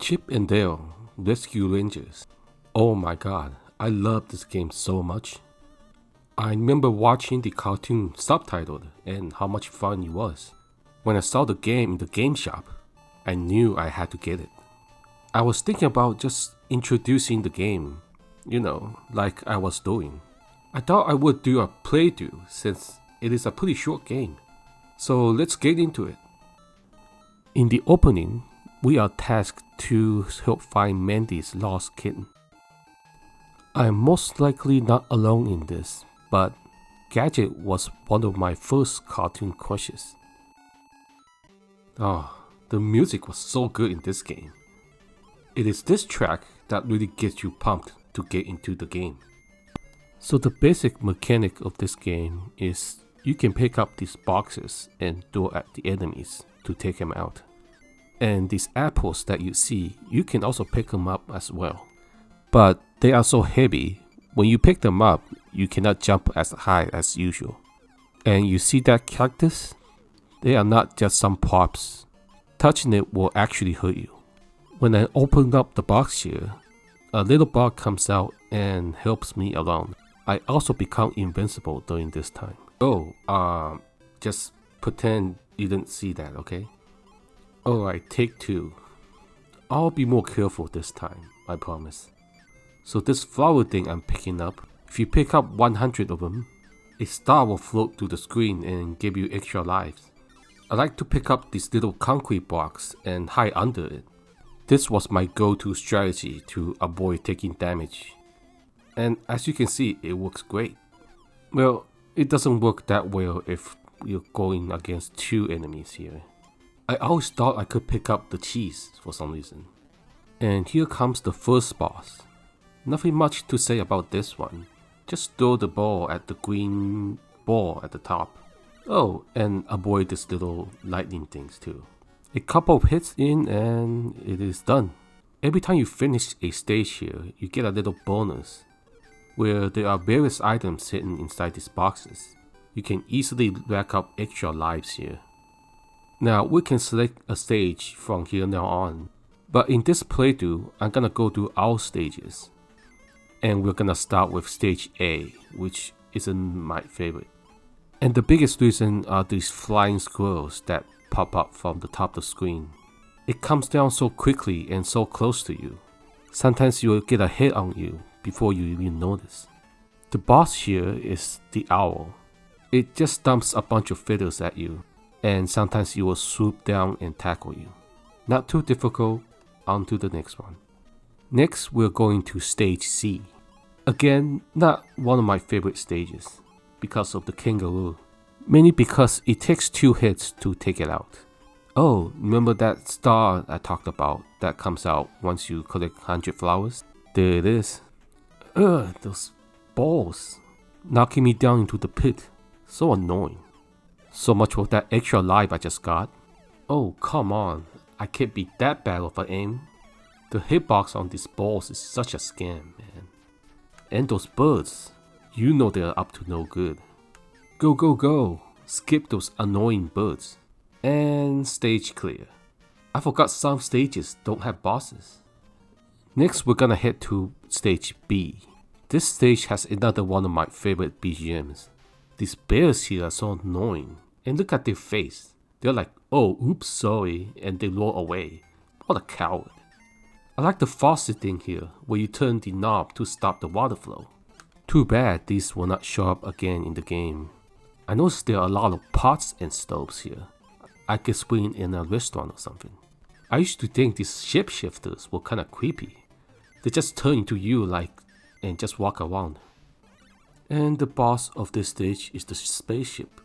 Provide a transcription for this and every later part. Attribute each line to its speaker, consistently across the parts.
Speaker 1: Chip and Dale Rescue Rangers. Oh my god, I love this game so much. I remember watching the cartoon subtitled and how much fun it was. When I saw the game in the game shop, I knew I had to get it. I was thinking about just introducing the game, like I was doing. I thought I would do a playthrough since it is a pretty short game. So let's get into it. In the opening, we are tasked to help find Mandy's lost kitten. I am most likely not alone in this, but Gadget was one of my first cartoon crushes. The music was so good in this game. It is this track that really gets you pumped to get into the game. So the basic mechanic of this game is you can pick up these boxes and throw at the enemies to take them out. And these apples that you see, you can also pick them up as well. But they are so heavy, when you pick them up, you cannot jump as high as usual. And you see that cactus? They are not just some props. Touching it will actually hurt you. When I open up the box here, a little bug comes out and helps me around. I also become invincible during this time. Just pretend you didn't see that, okay? Alright, take two. I'll be more careful this time, I promise. So this flower thing I'm picking up, if you pick up 100 of them, a star will float through the screen and give you extra lives. I like to pick up this little concrete box and hide under it. This was my go-to strategy to avoid taking damage. And as you can see, it works great. Well, it doesn't work that well if you're going against two enemies here. I always thought I could pick up the cheese for some reason. And here comes the first boss. Nothing much to say about this one. Just throw the ball at the green ball at the top. Oh, and avoid these little lightning things too. A couple of hits in and it is done. Every time you finish a stage here, you get a little bonus where there are various items hidden inside these boxes. You can easily rack up extra lives here. Now we can select a stage from here now on, but in this playthrough I'm gonna go through all stages. And we're gonna start with stage A, which isn't my favorite. And the biggest reason are these flying squirrels that pop up from the top of the screen. It comes down so quickly and so close to you. Sometimes you will get a hit on you before you even notice. The boss here is the owl. It just dumps a bunch of feathers at you, and sometimes it will swoop down and tackle you. Not too difficult, on to the next one. Next we're going to stage C. Again, not one of my favorite stages, because of the kangaroo. Mainly because it takes 2 hits to take it out. Oh, remember that star I talked about that comes out once you collect 100 flowers? There it is. Those balls knocking me down into the pit. So annoying. So much for that extra life I just got. Oh, come on. I can't be that bad of an aim. The hitbox on these balls is such a scam, man. And those birds. You know they're up to no good. Go, go, go. Skip those annoying birds. And stage clear. I forgot some stages don't have bosses. Next we're gonna head to stage B. This stage has another one of my favorite BGMs. These bears here are so annoying. And look at their face. They're like, oh, oops, sorry, and they roll away. What a coward. I like the faucet thing here, where you turn the knob to stop the water flow. Too bad these will not show up again in the game. I noticed there are a lot of pots and stoves here. I guess we're in a restaurant or something. I used to think these shapeshifters were kinda creepy. They just turn into you and just walk around. And the boss of this stage is the spaceship.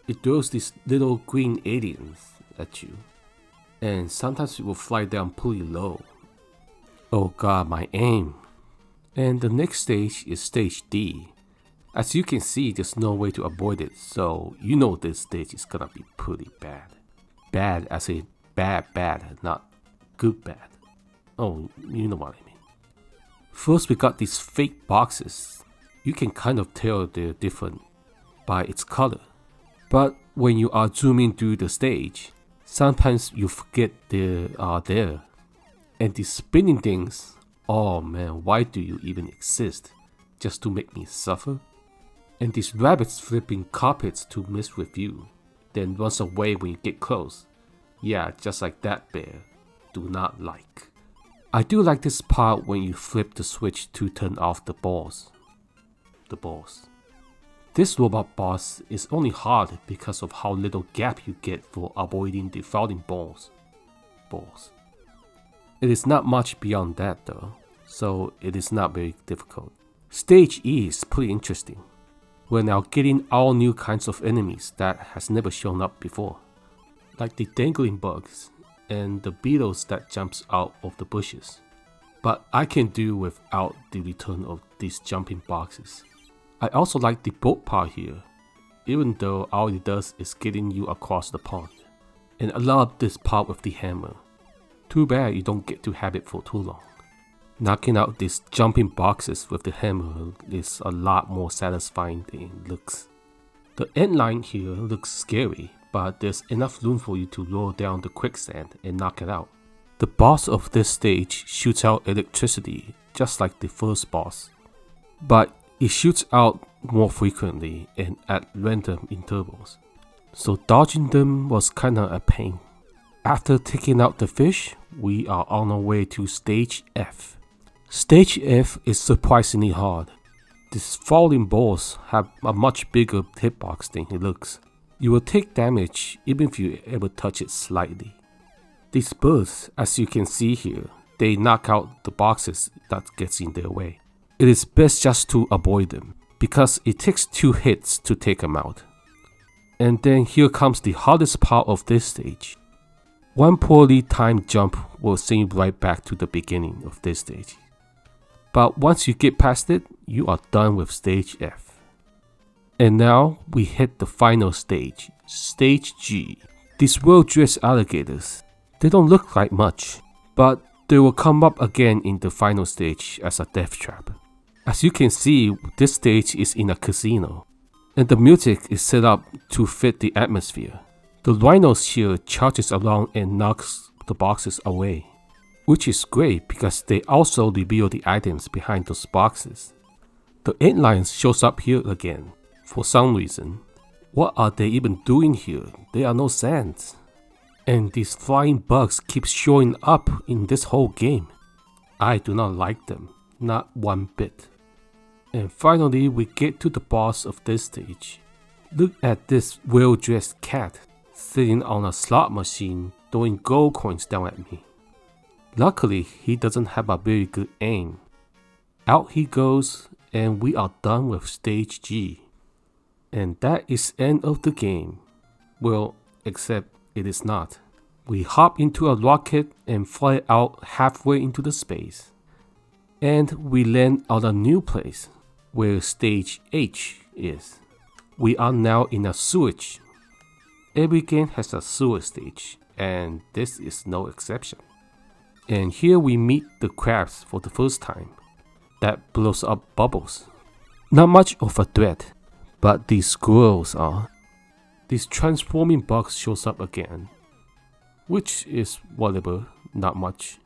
Speaker 1: It throws these little green aliens at you. And sometimes it will fly down pretty low. Oh god, my aim. And the next stage is stage D. As you can see, there's no way to avoid it, so you know this stage is gonna be pretty bad. Bad as in bad, not good bad. Oh, you know what I mean. First we got these fake boxes. You can kind of tell they're different by its color. But when you are zooming through the stage, sometimes you forget they are there. And these spinning things, oh man, why do you even exist? Just to make me suffer? And these rabbits flipping carpets to mess with you, then runs away when you get close. Yeah, just like that bear. Do not like. I do like this part when you flip the switch to turn off the balls. This robot boss is only hard because of how little gap you get for avoiding the falling balls. It is not much beyond that though, so it is not very difficult. Stage E is pretty interesting. We're now getting all new kinds of enemies that has never shown up before, like the dangling bugs and the beetles that jumps out of the bushes. But I can do without the return of these jumping boxes. I also like the boat part here, even though all it does is getting you across the pond. And I love this part with the hammer. Too bad you don't get to have it for too long. Knocking out these jumping boxes with the hammer is a lot more satisfying than it looks. The end line here looks scary, but there's enough room for you to roll down the quicksand and knock it out. The boss of this stage shoots out electricity just like the first boss, but it shoots out more frequently and at random intervals, so dodging them was kinda a pain. After taking out the fish, we are on our way to Stage F. Stage F is surprisingly hard. These falling balls have a much bigger hitbox than it looks. You will take damage even if you ever touch it slightly. These birds, as you can see here, they knock out the boxes that gets in their way. It is best just to avoid them, because it takes 2 hits to take them out. And then here comes the hardest part of this stage. One poorly timed jump will send you right back to the beginning of this stage. But once you get past it, you are done with Stage F. And now we hit the final stage, Stage G. These well-dressed alligators, they don't look like much, but they will come up again in the final stage as a death trap. As you can see, this stage is in a casino, and the music is set up to fit the atmosphere. The rhinos here charges around and knocks the boxes away, which is great because they also reveal the items behind those boxes. The antlions shows up here again, for some reason. What are they even doing here? There are no sands. And these flying bugs keep showing up in this whole game. I do not like them, not one bit. And finally we get to the boss of this stage. Look at this well-dressed cat sitting on a slot machine throwing gold coins down at me. Luckily, he doesn't have a very good aim. Out he goes, and we are done with Stage G. And that is end of the game. Well, except it is not. We hop into a rocket and fly out halfway into the space. And we land on a new place, where Stage H is. We are now in a sewage. Every game has a sewer stage, and this is no exception. And here we meet the crabs for the first time. That blows up bubbles. Not much of a threat, but these squirrels are. This transforming bugs shows up again, which is whatever, not much.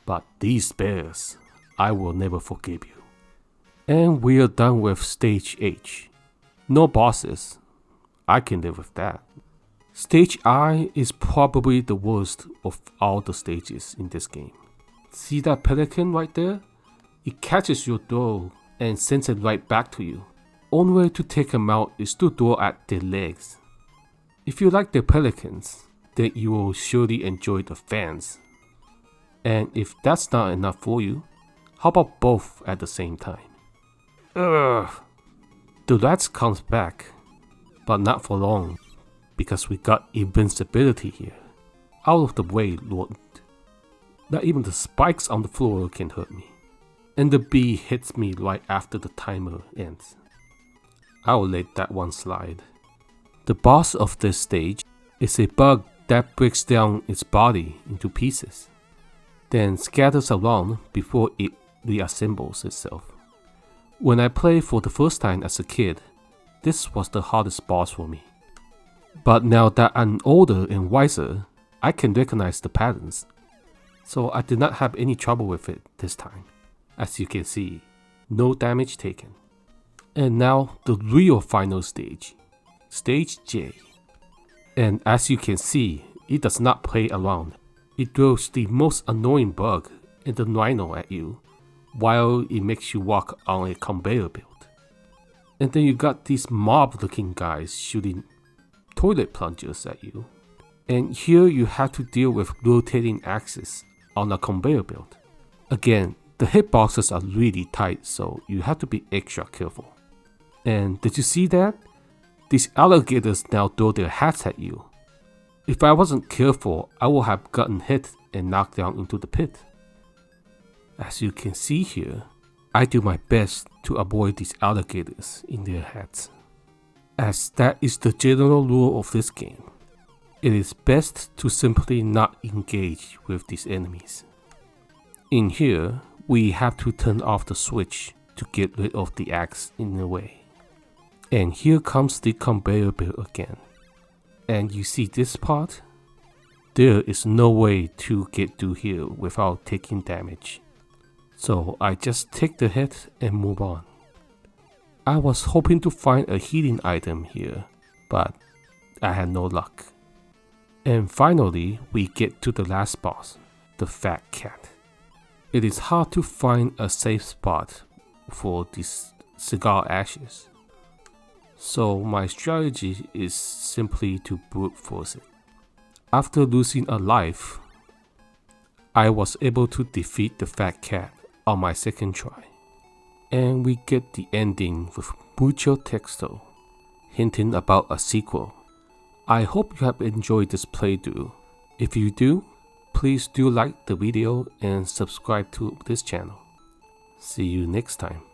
Speaker 1: But these bears, I will never forgive you. And we are done with Stage H. No bosses. I can live with that. Stage I is probably the worst of all the stages in this game. See that pelican right there? It catches your throw and sends it right back to you. Only way to take them out is to throw at their legs. If you like the pelicans, then you will surely enjoy the fans. And if that's not enough for you, how about both at the same time? Ugh. The rats comes back, but not for long, because we got invincibility here. Out of the way, Lord. Not even the spikes on the floor can hurt me. And the bee hits me right after the timer ends. I will let that one slide. The boss of this stage is a bug that breaks down its body into pieces, then scatters around before it reassembles itself. When I played for the first time as a kid, this was the hardest boss for me. But now that I'm older and wiser, I can recognize the patterns. So I did not have any trouble with it this time. As you can see, no damage taken. And now the real final stage, Stage J. And as you can see, it does not play around. It throws the most annoying bug in the Rhino at you, while it makes you walk on a conveyor belt. And then you got these mob looking guys shooting toilet plungers at you. And here you have to deal with rotating axes on a conveyor belt. Again, the hitboxes are really tight, so you have to be extra careful. And did you see that? These alligators now throw their hats at you. If I wasn't careful, I would have gotten hit and knocked down into the pit. As you can see here, I do my best to avoid these alligators in their hats, as that is the general rule of this game. It is best to simply not engage with these enemies. In here, we have to turn off the switch to get rid of the axe in the way. And here comes the conveyor belt again. And you see this part? There is no way to get through here without taking damage. So I just take the hit and move on. I was hoping to find a healing item here, but I had no luck. And finally, we get to the last boss, the Fat Cat. It is hard to find a safe spot for these cigar ashes. So my strategy is simply to brute force it. After losing a life, I was able to defeat the Fat Cat on my second try. And we get the ending with mucho texto, hinting about a sequel. I hope you have enjoyed this playthrough. If you do, please do like the video and subscribe to this channel. See you next time.